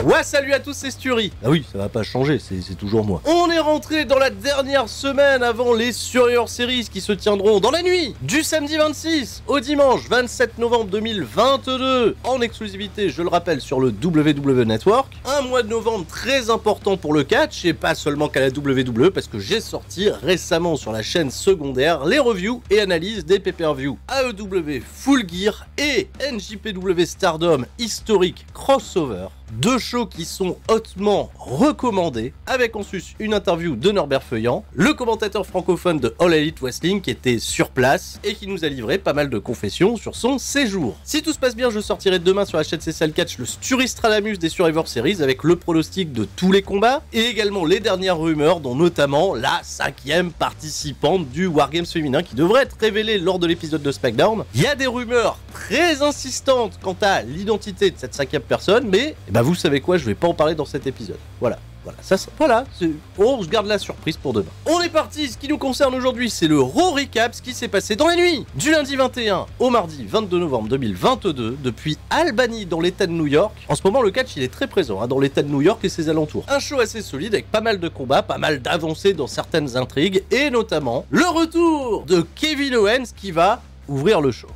Ouais, salut à tous, c'est Sturi. Ah oui, ça va pas changer, c'est toujours moi. On est rentré dans la dernière semaine avant les Survivor Series qui se tiendront dans la nuit du samedi 26 au dimanche 27 novembre 2022 en exclusivité, je le rappelle, sur le WWE Network. Un mois de novembre très important pour le catch et pas seulement qu'à la WWE parce que j'ai sorti récemment sur la chaîne secondaire les reviews et analyses des pay-per-view AEW Full Gear et NJPW Stardom Historic Crossover. Deux shows qui sont hautement recommandés, avec en sus une interview de Norbert Feuillant, le commentateur francophone de All Elite Wrestling qui était sur place et qui nous a livré pas mal de confessions sur son séjour. Si tout se passe bien, je sortirai demain sur la chaîne CCL Catch le Sturistradamus des Survivor Series avec le pronostic de tous les combats et également les dernières rumeurs, dont notamment la 5e participante du Wargames féminin qui devrait être révélée lors de l'épisode de SmackDown. Il y a des rumeurs très insistantes quant à l'identité de cette 5e personne, mais vous savez quoi, je vais pas en parler dans cet épisode. Voilà, on se garde la surprise pour demain. On est parti, ce qui nous concerne aujourd'hui, c'est le Raw Recap, ce qui s'est passé dans la nuit du lundi 21 au mardi 22 novembre 2022, depuis Albany dans l'état de New York. En ce moment, le catch, il est très présent dans l'état de New York et ses alentours. Un show assez solide avec pas mal de combats, pas mal d'avancées dans certaines intrigues, et notamment le retour de Kevin Owens qui va ouvrir le show.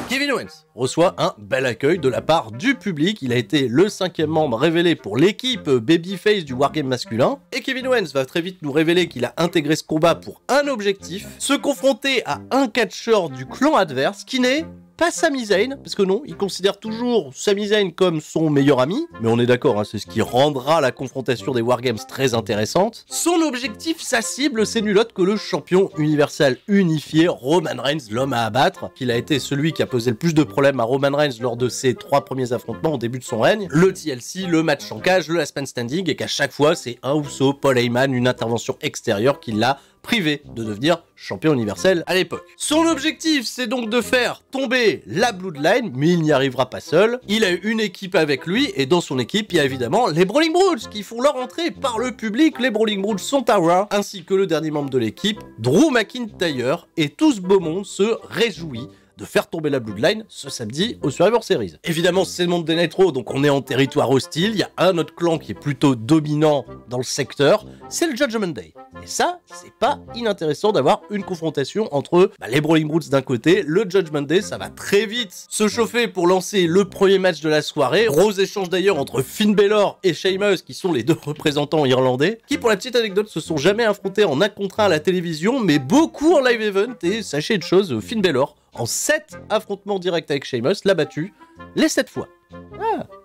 Kevin Owens reçoit un bel accueil de la part du public. Il a été le 5e membre révélé pour l'équipe Babyface du Wargame masculin. Et Kevin Owens va très vite nous révéler qu'il a intégré ce combat pour un objectif, se confronter à un catcheur du clan adverse qui n'est pas Sami Zayn, parce que non, il considère toujours Sami Zayn comme son meilleur ami, mais on est d'accord, c'est ce qui rendra la confrontation des Wargames très intéressante. Son objectif, sa cible, c'est nul autre que le champion universel unifié, Roman Reigns, l'homme à abattre, qu'il a été celui qui a posé le plus de problèmes à Roman Reigns lors de ses 3 premiers affrontements au début de son règne, le TLC, le match en cage, le last man standing, et qu'à chaque fois, c'est un Uso, Paul Heyman, une intervention extérieure qui l'a privé de devenir champion universel à l'époque. Son objectif, c'est donc de faire tomber la Bloodline, mais il n'y arrivera pas seul. Il a une équipe avec lui, et dans son équipe, il y a évidemment les Brawling Brutes, qui font leur entrée par le public. Les Brawling Brutes sont à Raw, ainsi que le dernier membre de l'équipe, Drew McIntyre, et tout ce beau monde se réjouit de faire tomber la Bloodline ce samedi au Survivor Series. Évidemment, c'est le monde des Nitro, donc on est en territoire hostile. Il y a un autre clan qui est plutôt dominant dans le secteur, c'est le Judgment Day. Et ça, c'est pas inintéressant d'avoir une confrontation entre les Brawling Brutes d'un côté, le Judgment Day, ça va très vite se chauffer pour lancer le premier match de la soirée. Gros échange d'ailleurs entre Finn Balor et Sheamus, qui sont les deux représentants irlandais, qui pour la petite anecdote se sont jamais affrontés en 1 contre 1 à la télévision, mais beaucoup en live event, et sachez une chose, Finn Balor, en 7 affrontements directs avec Sheamus, l'a battu les 7 fois.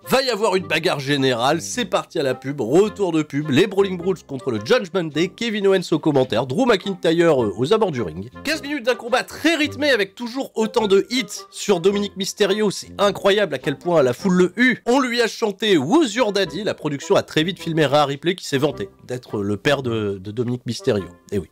Va y avoir une bagarre générale, c'est parti à la pub, retour de pub, les Brawling Brutes contre le Judgment Day, Kevin Owens aux commentaires, Drew McIntyre aux abords du ring. 15 minutes d'un combat très rythmé avec toujours autant de hits sur Dominic Mysterio, c'est incroyable à quel point la foule le hue. On lui a chanté Who's Your Daddy, la production a très vite filmé Rhea Ripley qui s'est vanté d'être le père de Dominic Mysterio. Et oui.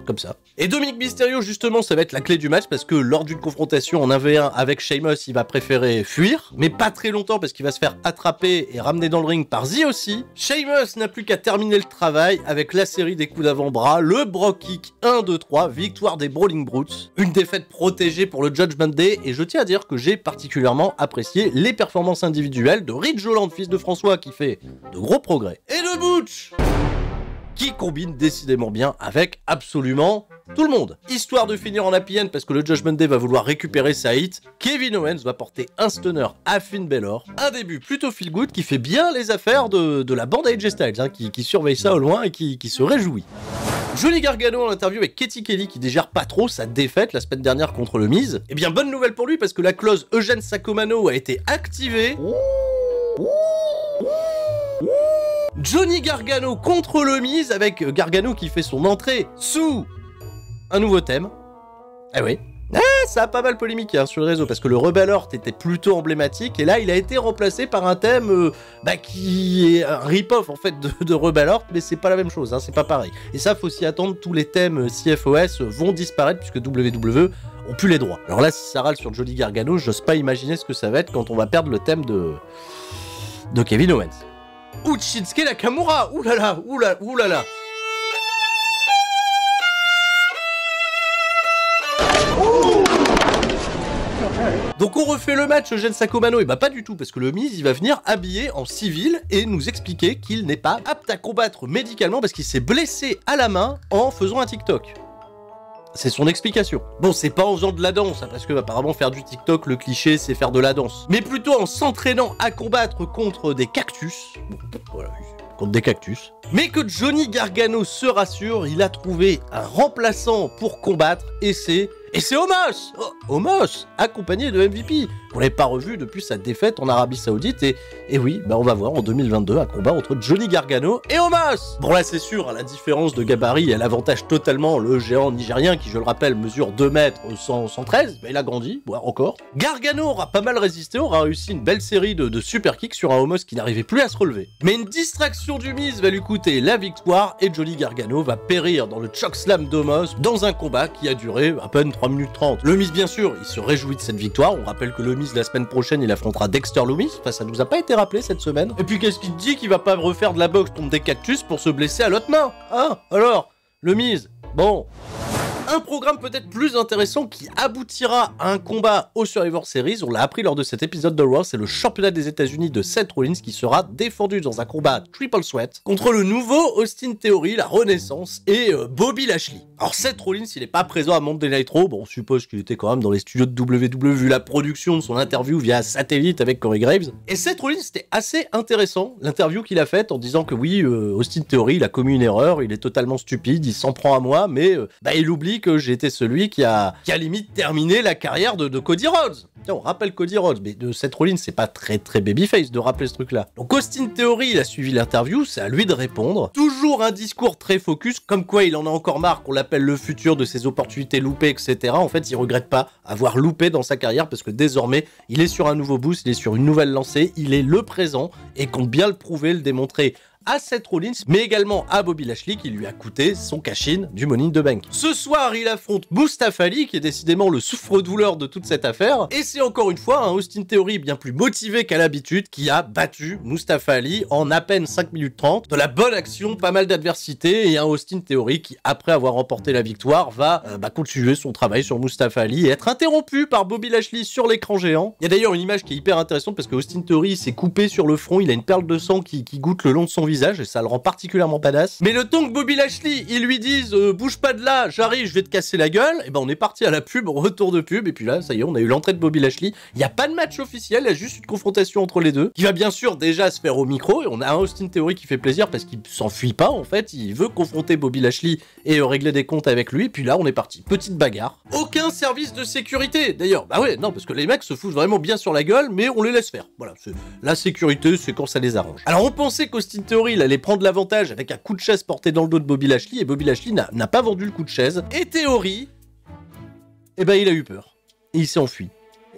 Comme ça. Et Dominic Mysterio, justement, ça va être la clé du match parce que lors d'une confrontation en 1v1 avec Sheamus, il va préférer fuir, mais pas très longtemps parce qu'il va se faire attraper et ramener dans le ring par Z aussi. Sheamus n'a plus qu'à terminer le travail avec la série des coups d'avant-bras, le Brock Kick 1, 2, 3, victoire des Brawling Brutes, une défaite protégée pour le Judgment Day, et je tiens à dire que j'ai particulièrement apprécié les performances individuelles de Ridge Holland, fils de François, qui fait de gros progrès, et de Butch, qui combine décidément bien avec absolument tout le monde. Histoire de finir en happy end parce que le Judgment Day va vouloir récupérer sa hit, Kevin Owens va porter un stunner à Finn Balor. Un début plutôt feel good qui fait bien les affaires de la bande AJ Styles, qui surveille ça au loin et qui se réjouit. Johnny Gargano en interview avec Katie Kelly qui digère pas trop sa défaite la semaine dernière contre le Miz. Eh bien, bonne nouvelle pour lui parce que la clause Eugène Sacomano a été activée. Johnny Gargano contre le Miz, avec Gargano qui fait son entrée sous un nouveau thème. Eh oui. Ça a pas mal polémiqué sur le réseau parce que le Rebel Heart était plutôt emblématique et là il a été remplacé par un thème qui est un rip-off en fait de Rebel Heart, mais c'est pas la même chose, c'est pas pareil. Et ça faut s'y attendre, tous les thèmes CFOS vont disparaître puisque WWE ont plus les droits. Alors là, si ça râle sur Johnny Gargano, j'ose pas imaginer ce que ça va être quand on va perdre le thème de Kevin Owens. Ou Shinsuke Nakamura, oulala, oulala. Donc on refait le match Eugène Sacomano, et bah pas du tout, parce que le Miz il va venir habillé en civil et nous expliquer qu'il n'est pas apte à combattre médicalement parce qu'il s'est blessé à la main en faisant un TikTok. C'est son explication. Bon, c'est pas en faisant de la danse, hein, parce que apparemment faire du TikTok, le cliché, c'est faire de la danse. Mais plutôt en s'entraînant à combattre contre des cactus. Bon, voilà, contre des cactus. Mais que Johnny Gargano se rassure, il a trouvé un remplaçant pour combattre, et c'est Omos, Omos, accompagné de MVP. On l'avait pas revu depuis sa défaite en Arabie Saoudite, et oui, bah on va voir en 2022 un combat entre Johnny Gargano et Omos. Bon là c'est sûr, à la différence de gabarit, elle avantage totalement le géant nigérien qui, je le rappelle, mesure 2 mètres 113, mais il a grandi, voire encore. Gargano aura pas mal résisté, aura réussi une belle série de super kicks sur un Omos qui n'arrivait plus à se relever. Mais une distraction du Miz va lui coûter la victoire, et Johnny Gargano va périr dans le chokeslam d'Omos dans un combat qui a duré à peine 3 minutes 30. Le Miz, bien sûr, il se réjouit de cette victoire. On rappelle que le Miz, la semaine prochaine, il affrontera Dexter Lumis. Enfin, ça nous a pas été rappelé cette semaine. Et puis, qu'est-ce qu'il dit qu'il va pas refaire de la boxe contre des cactus pour se blesser à l'autre main? Hein? Alors, le Miz, bon... Un programme peut-être plus intéressant qui aboutira à un combat au Survivor Series, on l'a appris lors de cet épisode de Raw, c'est le championnat des États-Unis de Seth Rollins qui sera défendu dans un combat Triple Threat contre le nouveau Austin Theory, la Renaissance, et Bobby Lashley. Alors Seth Rollins, il n'est pas présent à Monday Night Raw, bon on suppose qu'il était quand même dans les studios de WWE vu la production de son interview via satellite avec Corey Graves. Et Seth Rollins, c'était assez intéressant, l'interview qu'il a faite en disant que oui, Austin Theory, il a commis une erreur, il est totalement stupide, il s'en prend à moi, mais il oublie que j'ai été celui qui a limite terminé la carrière de Cody Rhodes. Tiens, on rappelle Cody Rhodes, mais de Seth Rollins, c'est pas très babyface de rappeler ce truc-là. Donc Austin Theory, il a suivi l'interview, c'est à lui de répondre. Toujours un discours très focus, comme quoi il en a encore marre qu'on l'appelle le futur de ses opportunités loupées, etc. En fait, il regrette pas avoir loupé dans sa carrière parce que désormais, il est sur un nouveau boost, il est sur une nouvelle lancée, il est le présent et compte bien le prouver, le démontrer à Seth Rollins, mais également à Bobby Lashley qui lui a coûté son cash-in du Money in the Bank. Ce soir, il affronte Mustafa Ali, qui est décidément le souffre-douleur de toute cette affaire, et c'est encore une fois un Austin Theory bien plus motivé qu'à l'habitude qui a battu Mustafa Ali en à peine 5 minutes 30, de la bonne action, pas mal d'adversité, et un Austin Theory qui, après avoir remporté la victoire, va continuer son travail sur Mustafa Ali et être interrompu par Bobby Lashley sur l'écran géant. Il y a d'ailleurs une image qui est hyper intéressante parce que Austin Theory s'est coupé sur le front, il a une perle de sang qui goûte le long de son visage, et ça le rend particulièrement badass. Mais le temps que Bobby Lashley, ils lui disent bouge pas de là, j'arrive, je vais te casser la gueule, et ben on est parti à la pub, retour de pub, et puis là, ça y est, on a eu l'entrée de Bobby Lashley. Il n'y a pas de match officiel, il y a juste une confrontation entre les deux, qui va bien sûr déjà se faire au micro, et on a un Austin Theory qui fait plaisir parce qu'il s'enfuit pas, en fait, il veut confronter Bobby Lashley et régler des comptes avec lui, et puis là, on est parti. Petite bagarre. Aucun service de sécurité, d'ailleurs. Bah ouais, non, parce que les mecs se foutent vraiment bien sur la gueule, mais on les laisse faire. Voilà, la sécurité, c'est quand ça les arrange. Alors on pensait qu'Austin Theory, il allait prendre l'avantage avec un coup de chaise porté dans le dos de Bobby Lashley, et Bobby Lashley n'a pas vendu le coup de chaise. Et Theory, eh ben il a eu peur. Et il s'est enfui.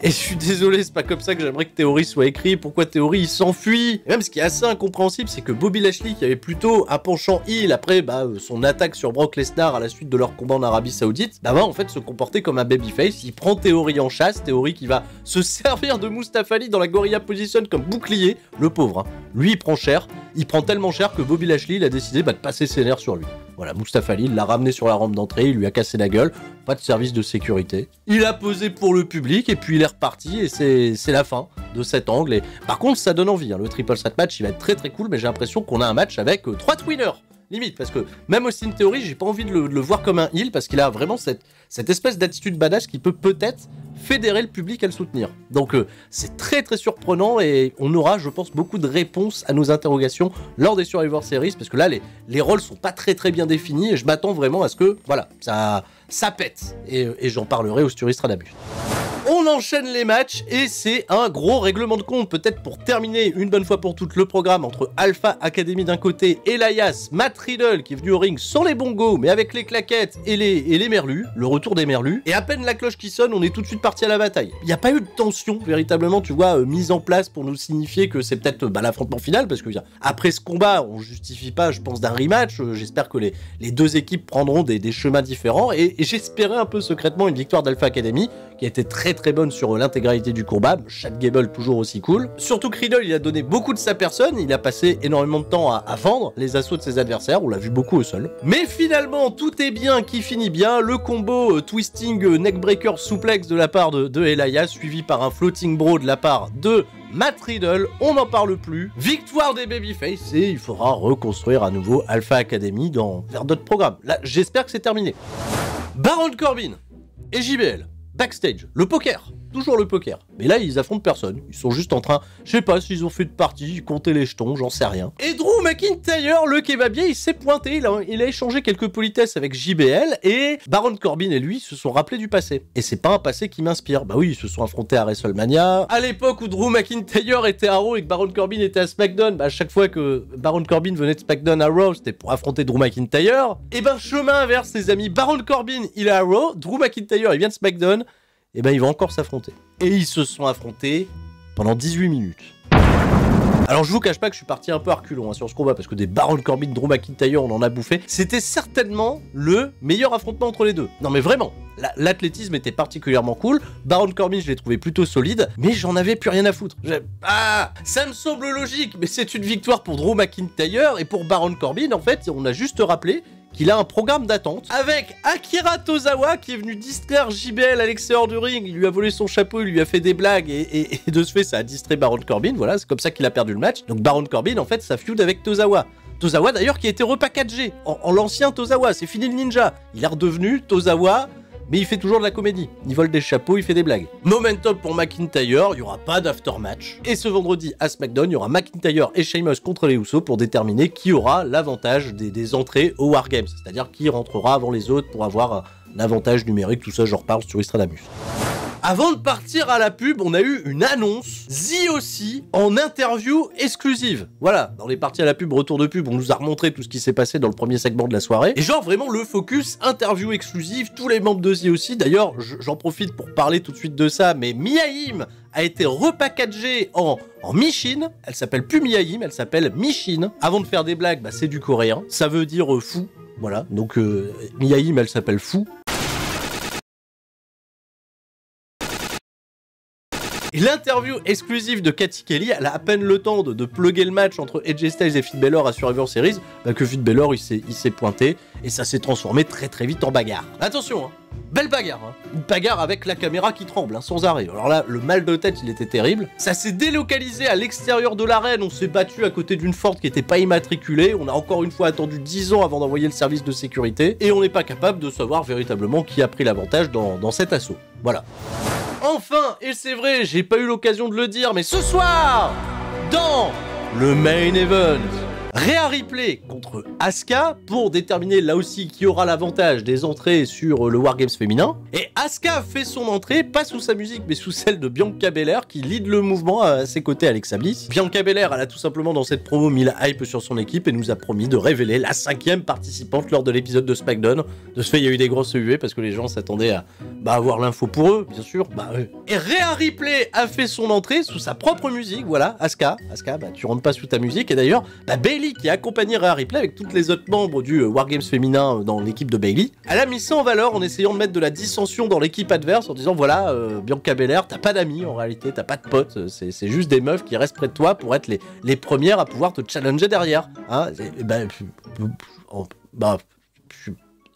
Et je suis désolé, c'est pas comme ça que j'aimerais que Theory soit écrit. Pourquoi Theory il s'enfuit? Et même ce qui est assez incompréhensible, c'est que Bobby Lashley, qui avait plutôt un penchant heel après son attaque sur Brock Lesnar à la suite de leur combat en Arabie Saoudite, va en fait se comporter comme un babyface. Il prend Theory en chasse, Theory qui va se servir de Mustafa Ali dans la Gorilla Position comme bouclier. Le pauvre, hein. Lui il prend cher, il prend tellement cher que Bobby Lashley il a décidé de passer ses nerfs sur lui. Voilà, Mustafa Ali, il l'a ramené sur la rampe d'entrée, il lui a cassé la gueule, pas de service de sécurité. Il a posé pour le public et puis il est reparti et c'est la fin de cet angle. Et par contre, ça donne envie, hein. Le triple threat match, il va être très cool, mais j'ai l'impression qu'on a un match avec 3 twinners. Limite, parce que même Austin Theory, j'ai pas envie de le voir comme un heel parce qu'il a vraiment cette espèce d'attitude badass qui peut peut-être fédérer le public à le soutenir. Donc c'est très surprenant et on aura, je pense, beaucoup de réponses à nos interrogations lors des Survivor Series parce que là, les rôles sont pas très bien définis et je m'attends vraiment à ce que, voilà, ça pète. Et j'en parlerai au Stradamus. On enchaîne les matchs et c'est un gros règlement de compte, peut-être pour terminer une bonne fois pour toutes le programme entre Alpha Academy d'un côté, Elias, Matt Riddle qui est venu au ring sans les bongos mais avec les claquettes et les merlus, le retour des merlus, et à peine la cloche qui sonne, on est tout de suite parti à la bataille. Il n'y a pas eu de tension véritablement, tu vois, mise en place pour nous signifier que c'est peut-être l'affrontement final, parce que après ce combat, on justifie pas, je pense, d'un rematch, j'espère que les deux équipes prendront des chemins différents, et j'espérais un peu secrètement une victoire d'Alpha Academy, qui a été très bonne sur l'intégralité du combat. Chad Gable toujours aussi cool. Surtout que Riddle, il a donné beaucoup de sa personne, il a passé énormément de temps à vendre les assauts de ses adversaires, on l'a vu beaucoup au sol. Mais finalement, tout est bien qui finit bien, le combo twisting neckbreaker suplex de la part de Elias, suivi par un floating bro de la part de Matt Riddle, on n'en parle plus. Victoire des babyface et il faudra reconstruire à nouveau Alpha Academy vers d'autres programmes. Là, j'espère que c'est terminé. Baron Corbin et JBL, backstage, le poker. Toujours le poker. Mais là, ils affrontent personne. Ils sont juste en train, je sais pas s'ils ont fait de partie, compter les jetons, j'en sais rien. Et Drew McIntyre, le kebabier, il s'est pointé. Il a échangé quelques politesses avec JBL et Baron Corbin et lui se sont rappelés du passé. Et c'est pas un passé qui m'inspire. Bah oui, ils se sont affrontés à WrestleMania. À l'époque où Drew McIntyre était à Raw et que Baron Corbin était à SmackDown, bah à chaque fois que Baron Corbin venait de SmackDown à Raw, c'était pour affronter Drew McIntyre. Et ben, chemin inverse, les amis. Baron Corbin, il est à Raw. Drew McIntyre, il vient de SmackDown. Et ben ils vont encore s'affronter. Et ils se sont affrontés pendant 18 minutes. Alors je vous cache pas que je suis parti un peu à reculons sur ce combat, parce que des Baron Corbin, Drew McIntyre, on en a bouffé. C'était certainement le meilleur affrontement entre les deux. Non mais vraiment, l'athlétisme était particulièrement cool. Baron Corbin, je l'ai trouvé plutôt solide, mais j'en avais plus rien à foutre. Ah, ça me semble logique, mais c'est une victoire pour Drew McIntyre, et pour Baron Corbin, en fait, on a juste rappelé qu'il a un programme d'attente avec Akira Tozawa qui est venu distraire JBL à l'extérieur du ring. Il lui a volé son chapeau, il lui a fait des blagues et de ce fait ça a distrait Baron Corbin. Voilà, c'est comme ça qu'il a perdu le match. Donc Baron Corbin en fait ça feud avec Tozawa. Tozawa d'ailleurs qui a été repackagé en l'ancien Tozawa, c'est fini le ninja. Il est redevenu Tozawa, mais il fait toujours de la comédie. Il vole des chapeaux, il fait des blagues. Momentum pour McIntyre, il n'y aura pas d'aftermatch. Et ce vendredi à SmackDown, il y aura McIntyre et Sheamus contre les Usos pour déterminer qui aura l'avantage des entrées au Wargames. C'est-à-dire qui rentrera avant les autres pour avoir un avantage numérique, tout ça je reparle sur Istradamus. Avant de partir à la pub, on a eu une annonce, The aussi, en interview exclusive. Voilà, dans les parties à la pub, retour de pub, on nous a remontré tout ce qui s'est passé dans le premier segment de la soirée. Et genre vraiment le focus, interview exclusive, tous les membres de The aussi. D'ailleurs, j'en profite pour parler tout de suite de ça, mais Mia Yim a été repackagée en Michin. Elle s'appelle plus Mia Yim, elle s'appelle Michin. Avant de faire des blagues, bah, c'est du coréen. Ça veut dire fou. Voilà, donc Mia Yim, elle s'appelle fou. Et l'interview exclusive de Cathy Kelly, elle a à peine le temps de plugger le match entre AJ Styles et Finn Balor à Survivor Series, bah que Finn Balor il s'est pointé et ça s'est transformé très très vite en bagarre. Attention, hein, belle bagarre, hein. Une bagarre avec la caméra qui tremble, hein, sans arrêt. Alors là, le mal de tête il était terrible. Ça s'est délocalisé à l'extérieur de l'arène, on s'est battu à côté d'une Ford qui n'était pas immatriculée, on a encore une fois attendu 10 ans avant d'envoyer le service de sécurité, et on n'est pas capable de savoir véritablement qui a pris l'avantage dans cet assaut. Voilà. Enfin, et c'est vrai, j'ai pas eu l'occasion de le dire, mais ce soir, dans le main event, Rhea Ripley contre Asuka pour déterminer là aussi qui aura l'avantage des entrées sur le Wargames féminin. Et Asuka fait son entrée, pas sous sa musique mais sous celle de Bianca Belair qui lead le mouvement à ses côtés Alexa Bliss. Bianca Belair, elle a tout simplement dans cette promo mis la hype sur son équipe et nous a promis de révéler la 5e participante lors de l'épisode de SmackDown. De ce fait, il y a eu des grosses huées parce que les gens s'attendaient à avoir l'info pour eux, bien sûr. Et Rhea Ripley a fait son entrée sous sa propre musique, voilà, Asuka, bah tu rentres pas sous ta musique. Et d'ailleurs, Bayley qui a accompagné Rhea Ripley avec tous les autres membres du Wargames féminin dans l'équipe de Bayley, elle a mis ça en valeur en essayant de mettre de la dissension dans l'équipe adverse en disant voilà, Bianca Belair, t'as pas d'amis en réalité, t'as pas de potes, c'est juste des meufs qui restent près de toi pour être les premières à pouvoir te challenger derrière. Hein,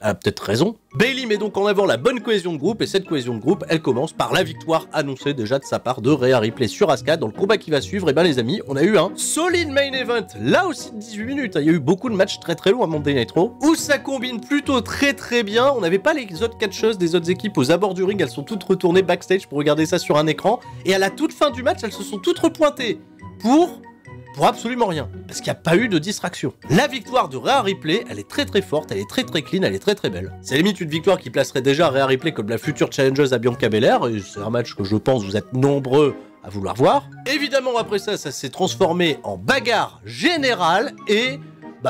elle a peut-être raison. Bayley met donc en avant la bonne cohésion de groupe, et cette cohésion de groupe, elle commence par la victoire annoncée déjà de sa part de Rhea Ripley sur Asuka. Dans le combat qui va suivre, et ben les amis, on a eu un solide main event, là aussi de 18 minutes, il y a eu beaucoup de matchs très très longs à Monday Night Raw, où ça combine plutôt très très bien. On n'avait pas les autres catcheuses des autres équipes aux abords du ring, elles sont toutes retournées backstage pour regarder ça sur un écran, et à la toute fin du match, elles se sont toutes repointées pour absolument rien, parce qu'il n'y a pas eu de distraction. La victoire de Rhea Ripley, elle est très très forte, elle est très très clean, elle est très très belle. C'est limite une victoire qui placerait déjà Rhea Ripley comme la future challengeuse à Bianca Belair, et c'est un match que je pense vous êtes nombreux à vouloir voir. Évidemment après ça s'est transformé en bagarre générale, et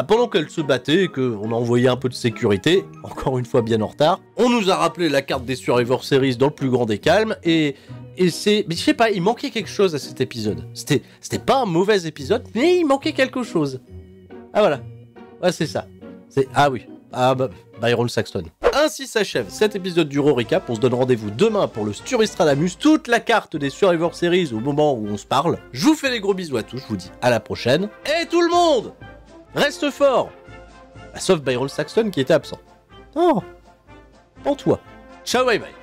pendant qu'elle se battait et qu'on a envoyé un peu de sécurité, encore une fois bien en retard, on nous a rappelé la carte des Survivor Series dans le plus grand des calmes, mais je sais pas, il manquait quelque chose à cet épisode. C'était pas un mauvais épisode, mais il manquait quelque chose. Ah voilà. Ouais, c'est ça. Ah oui. Byron Saxton. Ainsi s'achève cet épisode du Raw Recap. On se donne rendez-vous demain pour le Sturistradamus, toute la carte des Survivor Series au moment où on se parle. Je vous fais des gros bisous à tous, je vous dis à la prochaine. Et tout le monde reste fort, sauf Byron Saxton qui était absent. Oh, en toi. Ciao, bye bye.